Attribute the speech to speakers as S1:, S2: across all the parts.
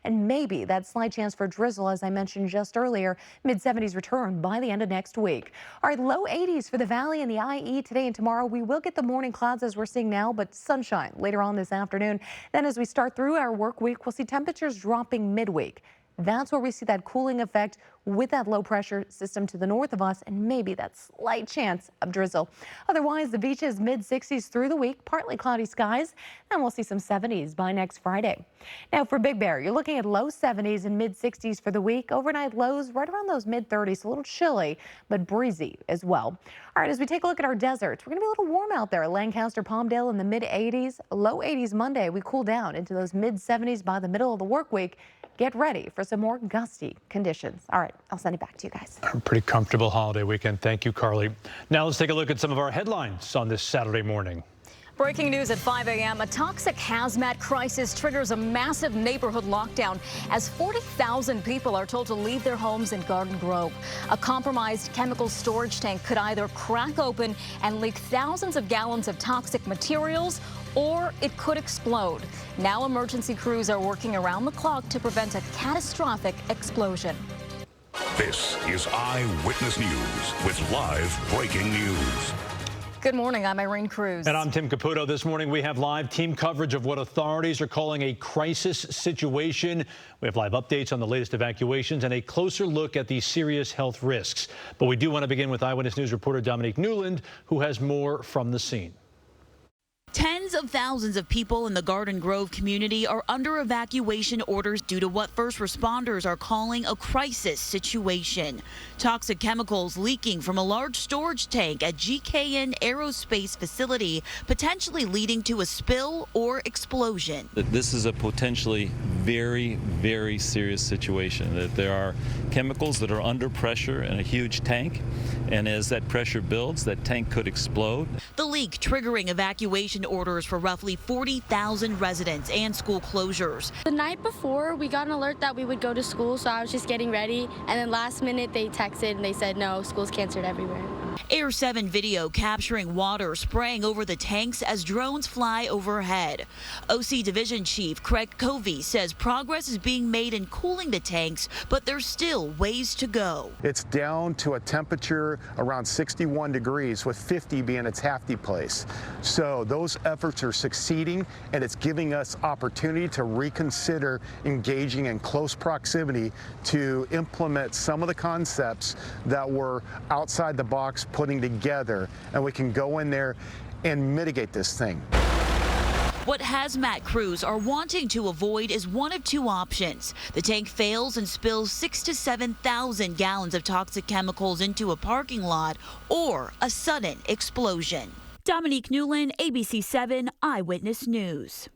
S1: and maybe that slight chance for drizzle, as I mentioned just earlier. Mid-70s return by the end of next week. All right, low 80s for the valley and the IE today and tomorrow. We will get the morning clouds as we're seeing now, but sunshine later on this afternoon. Then as we start through our work week, we'll see temperatures dropping midweek. That's where we see that cooling effect with that low pressure system to the north of us and maybe that slight chance of drizzle. Otherwise, the beaches mid-60s through the week, partly cloudy skies, and we'll see some 70s by next Friday. Now for Big Bear, you're looking at low 70s and mid-60s for the week. Overnight lows right around those mid-30s, a little chilly, but breezy as well. All right, as we take a look at our deserts, we're going to be a little warm out there. Lancaster, Palmdale in the mid-80s, low 80s Monday. We cool down into those mid-70s by the middle of the work week. Get ready for some more gusty conditions. All right, I'll send it back to you guys.
S2: A pretty comfortable holiday weekend. Thank you, Carly. Now let's take a look at some of our headlines on this Saturday morning.
S3: Breaking news at 5 a.m. A toxic hazmat crisis triggers a massive neighborhood lockdown as 40,000 people are told to leave their homes in Garden Grove. A compromised chemical storage tank could either crack open and leak thousands of gallons of toxic materials, or it could explode. Now emergency crews are working around the clock to prevent a catastrophic explosion.
S4: This is Eyewitness News with live breaking news.
S3: Good morning, I'm Irene Cruz.
S2: And I'm Tim Caputo. This morning we have live team coverage of what authorities are calling a crisis situation. We have live updates on the latest evacuations and a closer look at the serious health risks. But we do want to begin with Eyewitness News reporter Dominique Newland, who has more from the scene.
S5: Tens of thousands of people in the Garden Grove community are under evacuation orders due to what first responders are calling a crisis situation. Toxic chemicals leaking from a large storage tank at GKN Aerospace facility, potentially leading to a spill or explosion.
S6: This is a potentially very, very serious situation. That there are chemicals that are under pressure in a huge tank, and as that pressure builds, that tank could explode.
S5: The leak triggering evacuation orders for roughly 40,000 residents and school closures.
S7: The night before, we got an alert that we would go to school, so I was just getting ready, and then last minute they texted and they said no, school's canceled everywhere.
S5: Air 7 video capturing water spraying over the tanks as drones fly overhead. OC Division Chief Craig Covey says progress is being made in cooling the tanks, but there's still ways to go.
S8: It's down to a temperature around 61 degrees, with 50 being its halfway place. So those efforts are succeeding, and it's giving us opportunity to reconsider engaging in close proximity to implement some of the concepts that were outside the box putting together, and we can go in there and mitigate this thing.
S5: What hazmat crews are wanting to avoid is one of two options. The tank fails and spills 6,000 to 7,000 gallons of toxic chemicals into a parking lot, or a sudden explosion. Dominique Newland, ABC 7 Eyewitness News.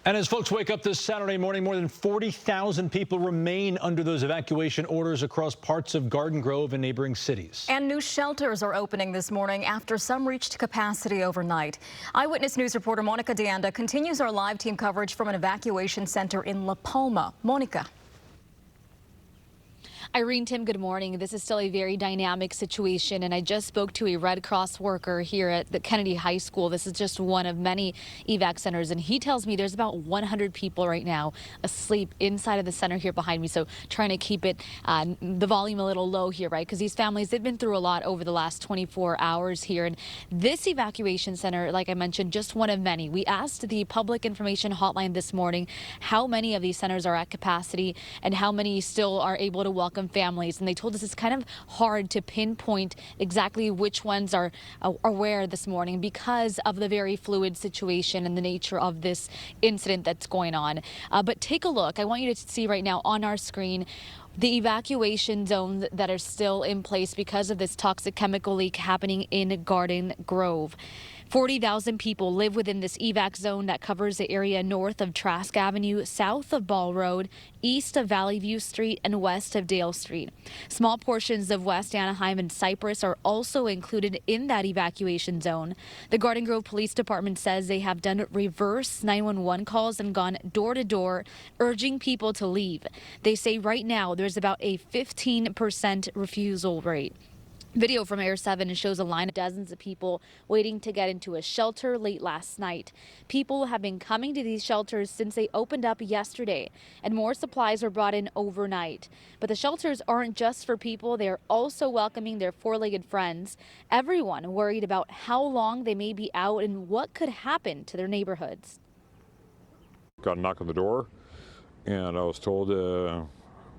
S2: And as folks wake up this Saturday morning, more than 40,000 people remain under those evacuation orders across parts of Garden Grove and neighboring cities.
S3: And new shelters are opening this morning after some reached capacity overnight. Eyewitness News reporter Monica Deanda continues our live team coverage from an evacuation center in La Palma. Monica.
S9: Irene, Tim, good morning. This is still a very dynamic situation, and I just spoke to a Red Cross worker here at the Kennedy High School. This is just one of many evac centers, and he tells me there's about 100 people right now asleep inside of the center here behind me, so trying to keep it the volume a little low here, right? Because these families, they've been through a lot over the last 24 hours here, and this evacuation center, like I mentioned, just one of many. We asked the public information hotline this morning how many of these centers are at capacity and how many still are able to welcome families, and they told us it's kind of hard to pinpoint exactly which ones are where this morning because of the very fluid situation and the nature of this incident that's going on. But take a look. I want you to see right now on our screen the evacuation zones that are still in place because of this toxic chemical leak happening in Garden Grove. 40,000 people live within this evac zone that covers the area north of Trask Avenue, south of Ball Road, east of Valley View Street, and west of Dale Street. Small portions of West Anaheim and Cypress are also included in that evacuation zone. The Garden Grove Police Department says they have done reverse 911 calls and gone door to door, urging people to leave. They say right now there's about a 15% refusal rate. Video from Air 7 shows a line of dozens of people waiting to get into a shelter late last night. People have been coming to these shelters since they opened up yesterday, and more supplies were brought in overnight. But the shelters aren't just for people, they are also welcoming their four-legged friends. Everyone worried about how long they may be out and what could happen to their neighborhoods.
S10: Got a knock on the door, and I was told we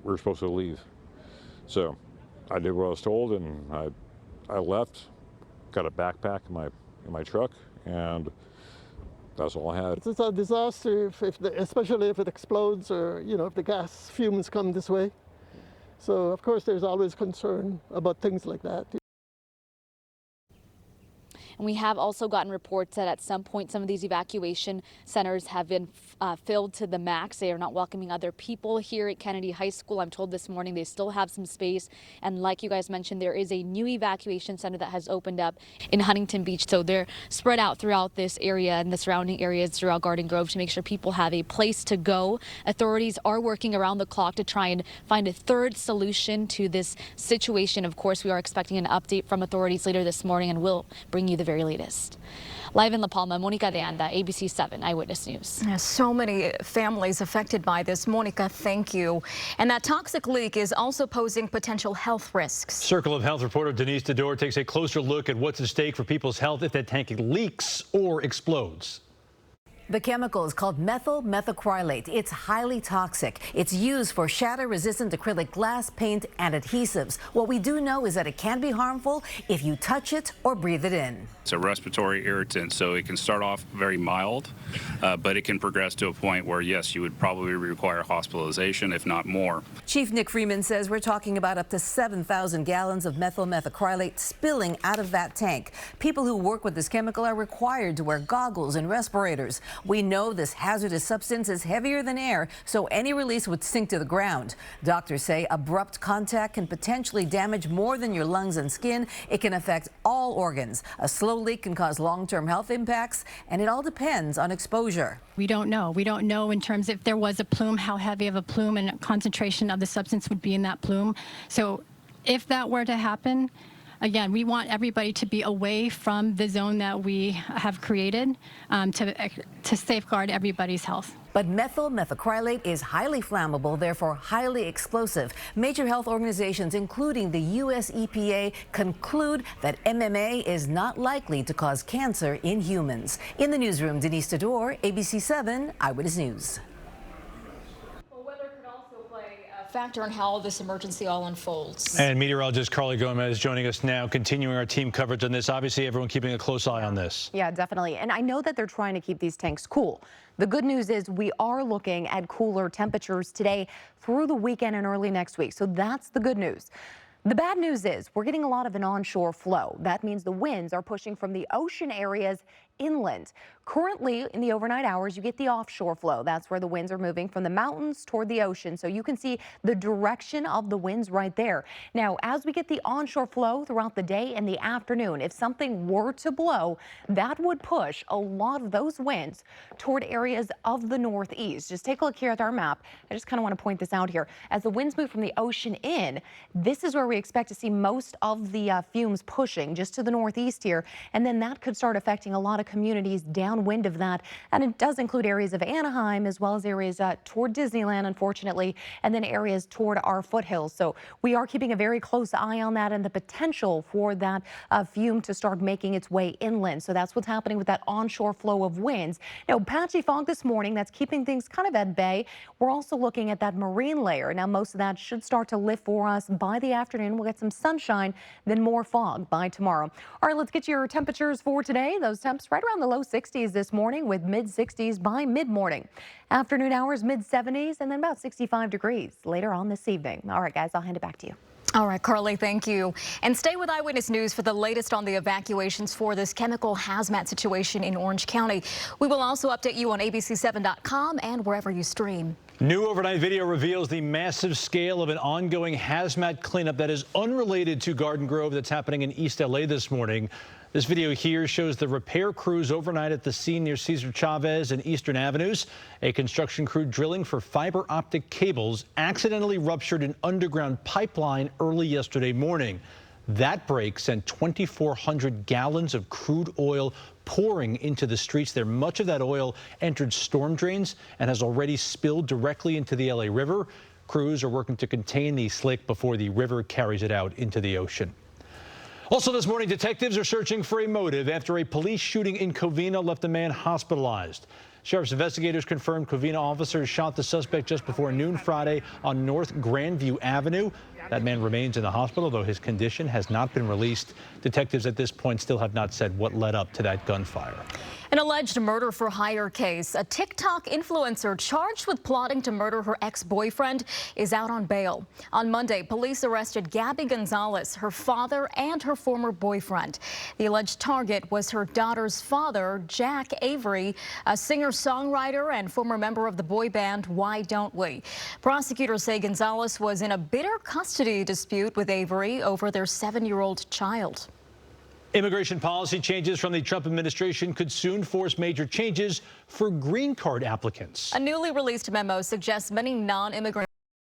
S10: were supposed to leave. So I did what I was told, and I left, got a backpack in my truck, and that's all I had.
S11: It's a disaster, especially if it explodes or, if the gas fumes come this way. So, of course, there's always concern about things like that.
S9: And we have also gotten reports that at some point some of these evacuation centers have been filled to the max. They are not welcoming other people here at Kennedy High School. I'm told this morning they still have some space. And like you guys mentioned, there is a new evacuation center that has opened up in Huntington Beach. So they're spread out throughout this area and the surrounding areas throughout Garden Grove to make sure people have a place to go. Authorities are working around the clock to try and find a third solution to this situation. Of course, we are expecting an update from authorities later this morning, and we'll bring you the very latest. Live in La Palma, Monica de Anda, ABC 7 Eyewitness News.
S3: So many families affected by this. Monica, thank you. And that toxic leak is also posing potential health risks.
S2: Circle of Health reporter Denise Dodor takes a closer look at what's at stake for people's health if that tank leaks or explodes.
S12: The chemical is called methyl methacrylate. It's highly toxic. It's used for shatter-resistant acrylic glass, paint, and adhesives. What we do know is that it can be harmful if you touch it or breathe it in.
S13: It's a respiratory irritant, so it can start off very mild, but it can progress to a point where, yes, you would probably require hospitalization, if not more.
S12: Chief Nick Freeman says we're talking about up to 7,000 gallons of methyl methacrylate spilling out of that tank. People who work with this chemical are required to wear goggles and respirators. We know this hazardous substance is heavier than air, so any release would sink to the ground. Doctors say abrupt contact can potentially damage more than your lungs and skin. It can affect all organs. A slow leak can cause long-term health impacts, and it all depends on exposure.
S14: We don't know. We don't know in terms if there was a plume, how heavy of a plume and concentration of the substance would be in that plume. So if that were to happen, again, we want everybody to be away from the zone that we have created to safeguard everybody's health.
S12: But methyl methacrylate is highly flammable, therefore highly explosive. Major health organizations, including the U.S. EPA, conclude that MMA is not likely to cause cancer in humans. In the newsroom, Denise Dodor, ABC 7 Eyewitness News.
S3: Factor in how this emergency all unfolds.
S2: And meteorologist Carly Gomez joining us now, continuing our team coverage on this. Obviously, everyone keeping a close eye on this.
S1: Yeah, definitely. And I know that they're trying to keep these tanks cool. The good news is we are looking at cooler temperatures today through the weekend and early next week. So that's the good news. The bad news is we're getting a lot of an onshore flow. That means the winds are pushing from the ocean areas inland. Currently, in the overnight hours, you get the offshore flow. That's where the winds are moving from the mountains toward the ocean. So you can see the direction of the winds right there. Now, as we get the onshore flow throughout the day and the afternoon, if something were to blow, that would push a lot of those winds toward areas of the northeast. Just take a look here at our map. I just kind of want to point this out here. As the winds move from the ocean in, this is where we expect to see most of the fumes pushing just to the northeast here. And then that could start affecting a lot of communities downwind of that. And it does include areas of Anaheim as well as areas toward Disneyland, unfortunately, and then areas toward our foothills. So we are keeping a very close eye on that and the potential for that fume to start making its way inland. So that's what's happening with that onshore flow of winds. Now, patchy fog this morning, that's keeping things kind of at bay. We're also looking at that marine layer. Now, most of that should start to lift for us by the afternoon. We'll get some sunshine, then more fog by tomorrow. All right, let's get your temperatures for today. Those temps right around the low 60s this morning with mid 60s by mid-morning. Afternoon hours, mid 70s, and then about 65 degrees later on this evening. All right, guys, I'll hand it back to you.
S3: All right, Carly, thank you. And stay with Eyewitness News for the latest on the evacuations for this chemical hazmat situation in Orange County. We will also update you on abc7.com and wherever you stream.
S2: New overnight video reveals the massive scale of an ongoing hazmat cleanup that is unrelated to Garden Grove that's happening in East LA this morning. This video here shows the repair crews overnight at the scene near Cesar Chavez and Eastern Avenues. A construction crew drilling for fiber optic cables accidentally ruptured an underground pipeline early yesterday morning. That break sent 2,400 gallons of crude oil pouring into the streets there. Much of that oil entered storm drains and has already spilled directly into the LA River. Crews are working to contain the slick before the river carries it out into the ocean. Also this morning, detectives are searching for a motive after a police shooting in Covina left a man hospitalized. Sheriff's investigators confirmed Covina officers shot the suspect just before noon Friday on North Grandview Avenue. That man remains in the hospital, though his condition has not been released. Detectives at this point still have not said what led up to that gunfire.
S3: An alleged murder for hire case. A TikTok influencer charged with plotting to murder her ex-boyfriend is out on bail. On Monday, police arrested Gabby Gonzalez, her father, and her former boyfriend. The alleged target was her daughter's father, Jack Avery, a singer-songwriter and former member of the boy band Why Don't We. Prosecutors say Gonzalez was in a bitter custody dispute with Avery over their 7-year-old child.
S2: Immigration policy changes from the Trump administration could soon force major changes for green card applicants.
S3: A newly released memo suggests many non-immigrant